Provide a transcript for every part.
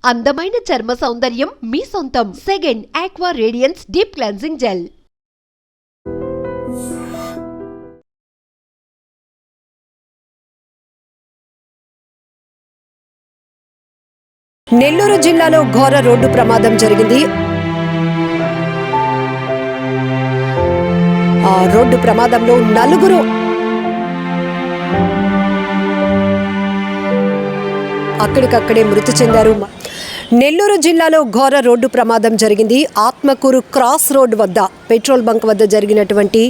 అందమైన చర్మ సౌందర్యం మీ సొంతం. Second aqua radiance deep cleansing gel. Nellore జిల్లాలో ఘోర రోడ్డు ప్రమాదం జరిగింది. ఆ రోడ్డు ప్రమాదంలో నలుగురు అక్కడికక్కడే మృతి చెందారు. నెల్లూరు జిల్లాలో ఘోర రోడ్డు ప్రమాదం జరిగింది. ఆత్మకూరు క్రాస్ రోడ్ వద్ద పెట్రోల్ బంక్ వద్ద జరిగినటువంటి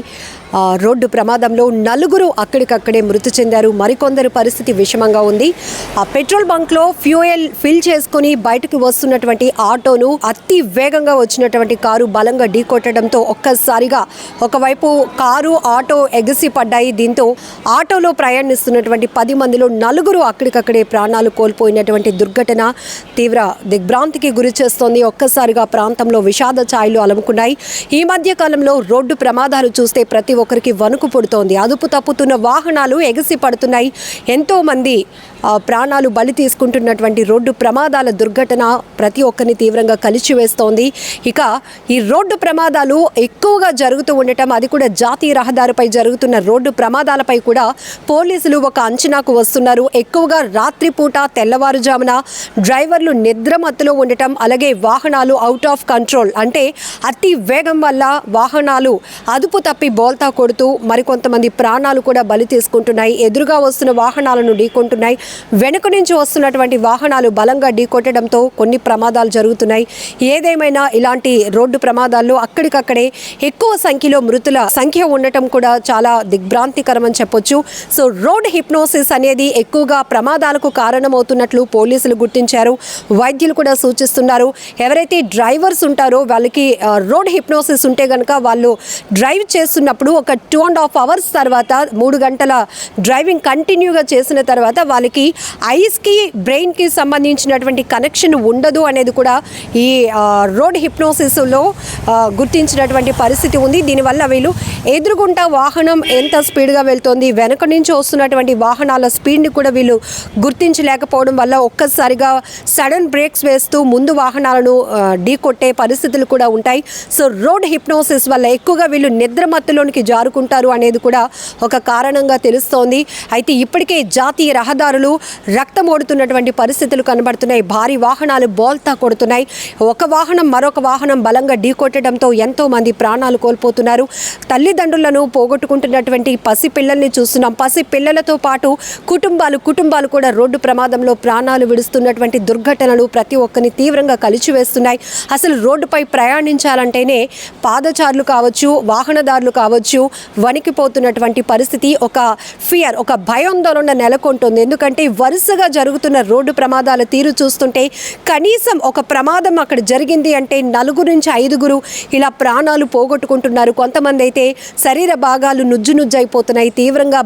రోడ్డు ప్రమాదంలో నలుగురు అక్కడికక్కడే మృతి చెందారు. మరికొందరు పరిస్థితి విషమంగా ఉంది. ఆ పెట్రోల్ బంక్లో ఫ్యూయల్ ఫిల్ చేసుకుని బయటకు వస్తున్నటువంటి ఆటోను అతి వేగంగా వచ్చినటువంటి కారు బలంగా ఢీకొట్టడంతో ఒక్కసారిగా ఒకవైపు కారు ఆటో ఎగసి పడ్డాయి. దీంతో ఆటోలో ప్రయాణిస్తున్నటువంటి 10 మందిలో నలుగురు అక్కడికక్కడే ప్రాణాలు కోల్పోయినటువంటి దుర్ఘటన తీవ్ర దిగ్భ్రాంతికి గురి చేస్తోంది. ఒక్కసారిగా ప్రాంతంలో విషాద ఛాయలు అలముకున్నాయి. ఈ మధ్య కాలంలో రోడ్డు ప్రమాదాలు చూస్తే ప్రతి ఒక్కరికి వణుకు పుడుతోంది. అదుపు తప్పుతున్న వాహనాలు ఎగసి పడుతున్నాయి. ఎంతో మంది ప్రాణాలు బలి తీసుకుంటున్నటువంటి రోడ్డు ప్రమాదాల దుర్ఘటన ప్రతి ఒక్కరిని తీవ్రంగా కలిచివేస్తోంది. ఇక ఈ రోడ్డు ప్రమాదాలు ఎక్కువగా జరుగుతూ ఉండటం, అది కూడా జాతీయ రహదారిపై జరుగుతున్న రోడ్డు ప్రమాదాలపై కూడా పోలీసులు ఒక అంచనాకు వస్తున్నారు. ఎక్కువగా రాత్రిపూట తెల్లవారుజామున డ్రైవర్లు నిద్రమత్తులో ఉండటం, అలాగే వాహనాలు అవుట్ ఆఫ్ కంట్రోల్ అంటే అతి వేగం వల్ల వాహనాలు అదుపు తప్పి బోల్తా కొడుతూ మరికొంతమంది ప్రాణాలు కూడా బలి తీసుకుంటున్నాయి. ఎదురుగా వస్తున్న వాహనాలను ఢీకొంటున్నాయి. వెనుక నుంచి వస్తున్నటువంటి వాహనాలు బలంగా ఢీకొట్టడంతో కొన్ని ప్రమాదాలు జరుగుతున్నాయి. ఏదేమైనా ఇలాంటి రోడ్డు ప్రమాదాల్లో అక్కడికక్కడే ఎక్కువ సంఖ్యలో మృతుల సంఖ్య ఉండటం కూడా చాలా దిగ్భ్రాంతికరమని చెప్పొచ్చు. సో రోడ్ హిప్నోసిస్ అనేది ఎక్కువగా ప్రమాదాలకు కారణమవుతున్నట్లు పోలీసులు గుర్తించారు. వైద్యులు కూడా సూచిస్తున్నారు. ఎవరైతే డ్రైవర్స్ ఉంటారో వాళ్ళకి రోడ్ హిప్నోసిస్ ఉంటే కనుక వాళ్ళు డ్రైవ్ చేస్తున్నప్పుడు ఒక 2.5 hours తర్వాత 3 గంటల డ్రైవింగ్ కంటిన్యూగా చేసిన తర్వాత వాళ్ళకి ఐస్కి బ్రెయిన్కి సంబంధించినటువంటి కనెక్షన్ ఉండదు అనేది కూడా ఈ రోడ్ హిప్నోసిస్లో గుర్తించినటువంటి పరిస్థితి ఉంది. దీనివల్ల వీళ్ళు ఎదురుగుంటా వాహనం ఎంత స్పీడ్గా వెళ్తోంది, వెనక నుంచి వస్తున్నటువంటి వాహనాల స్పీడ్ని కూడా వీళ్ళు గుర్తించలేకపోవడం వల్ల ఒక్కసారిగా సడన్ బ్రేక్స్ వేస్తూ ముందు వాహనాలను ఢీకొట్టే పరిస్థితులు కూడా ఉంటాయి. సో రోడ్ హిప్నోసిస్ వల్ల ఎక్కువగా వీళ్ళు నిద్రమత్తులోనికి జారుకుంటారు అనేది కూడా ఒక కారణంగా తెలుస్తోంది. అయితే ఇప్పటికే జాతీయ రహదారులు రక్తం ఓడుతున్నటువంటి పరిస్థితులు కనబడుతున్నాయి. భారీ వాహనాలు బోల్తా కొడుతున్నాయి. ఒక వాహనం మరొక వాహనం బలంగా ఢీకొట్టడంతో ఎంతో మంది ప్రాణాలు కోల్పోతున్నారు. తల్లిదండ్రులను పోగొట్టుకుంటున్నటువంటి పసిపిల్లల్ని చూస్తున్నాం. పసిపిల్లలతో పాటు కుటుంబాలు కూడా రోడ్డు ప్రమాదంలో ప్రాణాలు విడుస్తున్నటువంటి దుర్ఘటనలు ప్రతి ఒక్కరిని తీవ్రంగా కలిచివేస్తున్నాయి. అసలు రోడ్డుపై ప్రయాణించాలంటేనే పాదచారులు కావచ్చు, వాహనదారులు కావచ్చు, వణికిపోతున్నటువంటి పరిస్థితి, ఒక ఫియర్, ఒక భయాందోళన నెలకొంటుంది. ఎందుకంటే వరుసగా జరుగుతున్న రోడ్డు ప్రమాదాల తీరు చూస్తుంటే కనీసం ఒక ప్రమాదం అక్కడ జరిగింది అంటే 4 నుంచి 5 ఇలా ప్రాణాలు పోగొట్టుకుంటున్నారు. కొంతమంది అయితే శరీర భాగాలు నుజ్జునుజ్జైపోతున్నాయి. తీవ్రంగా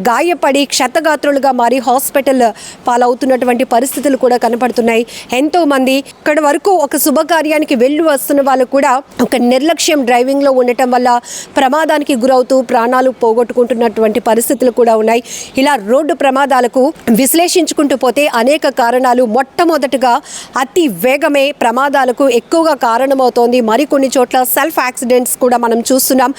గాయపడి క్షతగాత్రులుగా మారి హాస్పిటల్ పాలవుతున్నటువంటి పరిస్థితులు కూడా కనపడుతున్నాయి. ఎంతోమంది ఇక్కడ వరకు ఒక శుభకార్యానికి వెళ్ళి వస్తున్న వాళ్ళు కూడా ఒక నిర్లక్ష్యం డ్రైవింగ్లో ఉండటం వల్ల ప్రమాదానికి గురవుతూ ప్రాణాలు పోగొట్టుకుంటున్నటువంటి పరిస్థితులు కూడా ఉన్నాయి. ఇలా రోడ్డు ప్రమాదాలకు విశ్లేషించుకుంటూ పోతే అనేక కారణాలు. మొట్టమొదటిగా అతి వేగమే ప్రమాదాలకు ఎక్కువగా కారణమవుతోంది. మరికొన్ని చోట్ల సెల్ఫ్ యాక్సిడెంట్స్ కూడా మనం చూస్తున్నాం.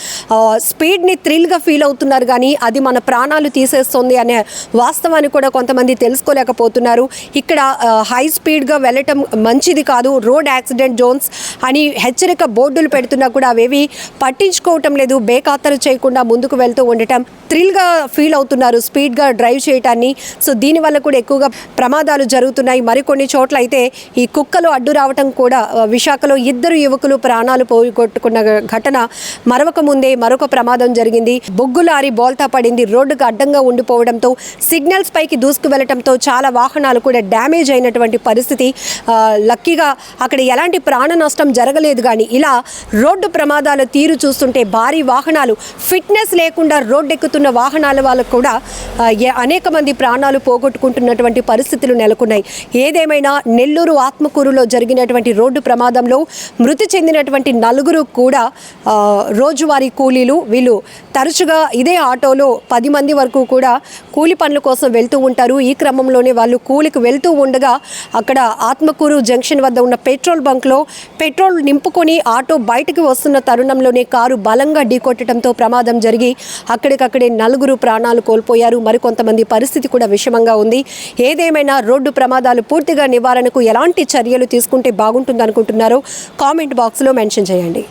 స్పీడ్ని థ్రిల్గా ఫీల్ అవుతున్నారు కానీ అది మన ప్రాణాలు తీసేస్తుంది అనే వాస్తవాన్ని కూడా కొంతమంది తెలుసుకోలేకపోతున్నారు. ఇక్కడ హై స్పీడ్గా వెళ్ళటం మంచిది కాదు, రోడ్ యాక్సిడెంట్ జోన్స్ అని హెచ్చరిక బోర్డులు పెడుతున్నా కూడా అవేవి పట్టించుకోవటం లేదు. బేఖాతరు చేయకుండా ముందుకు వెళ్తూ ఉండటం, థ్రిల్గా ఫీల్ అవుతున్నారు స్పీడ్గా డ్రైవ్ చేయటాన్ని. సో దీనివల్ల కూడా ఎక్కువగా ప్రమాదాలు జరుగుతున్నాయి. మరికొన్ని చోట్ల అయితే ఈ కుక్కలు అడ్డు రావటం కూడా, విశాఖలో 2 యువకులు ప్రాణాలు పోగొట్టుకున్న ఘటన మరొక ముందే మరొక ప్రమాదం జరిగింది. బొగ్గు లారీ బోల్తా పడింది. రోడ్డుకు అడ్డంగా ఉండిపోవడంతో సిగ్నల్స్ పైకి దూసుకు వెళ్లడంతో చాలా వాహనాలు కూడా డ్యామేజ్ అయినటువంటి పరిస్థితి. లక్కీగా అక్కడ ఎలాంటి ప్రాణ నష్టం జరగలేదు. కానీ ఇలా రోడ్డు ప్రమాదాల తీరు చూస్తుంటే భారీ వాహనాలు, ఫిట్నెస్ లేకుండా రోడ్డు ఎక్కుతున్న వాహనాల వాళ్ళకు కూడా అనేక మంది ప్రాణాలు ప్రాణాలు పోగొట్టుకుంటున్నటువంటి పరిస్థితులు నెలకొన్నాయి. ఏదేమైనా నెల్లూరు ఆత్మకూరులో జరిగినటువంటి రోడ్డు ప్రమాదంలో మృతి చెందినటువంటి నలుగురు కూడా రోజువారీ కూలీలు. వీళ్ళు తరచుగా ఇదే ఆటోలో 10 మంది వరకు కూడా కూలి పనుల కోసం వెళ్తూ ఉంటారు. ఈ క్రమంలోనే వాళ్ళు కూలికి వెళ్తూ ఉండగా అక్కడ ఆత్మకూరు జంక్షన్ వద్ద ఉన్న పెట్రోల్ బంక్లో పెట్రోల్ నింపుకొని ఆటో బయటకు వస్తున్న తరుణంలోనే కారు బలంగా ఢీకొట్టడంతో ప్రమాదం జరిగి అక్కడికక్కడే నలుగురు ప్రాణాలు కోల్పోయారు. మరికొంతమంది పరిస్థితి కూడా విషమంగా ఉంది. ఏదేమైనా రోడ్డు ప్రమాదాలు పూర్తిగా నివారణకు ఎలాంటి చర్యలు తీసుకుంటే బాగుంటుందనుకుంటున్నారో కామెంట్ బాక్స్లో మెన్షన్ చేయండి.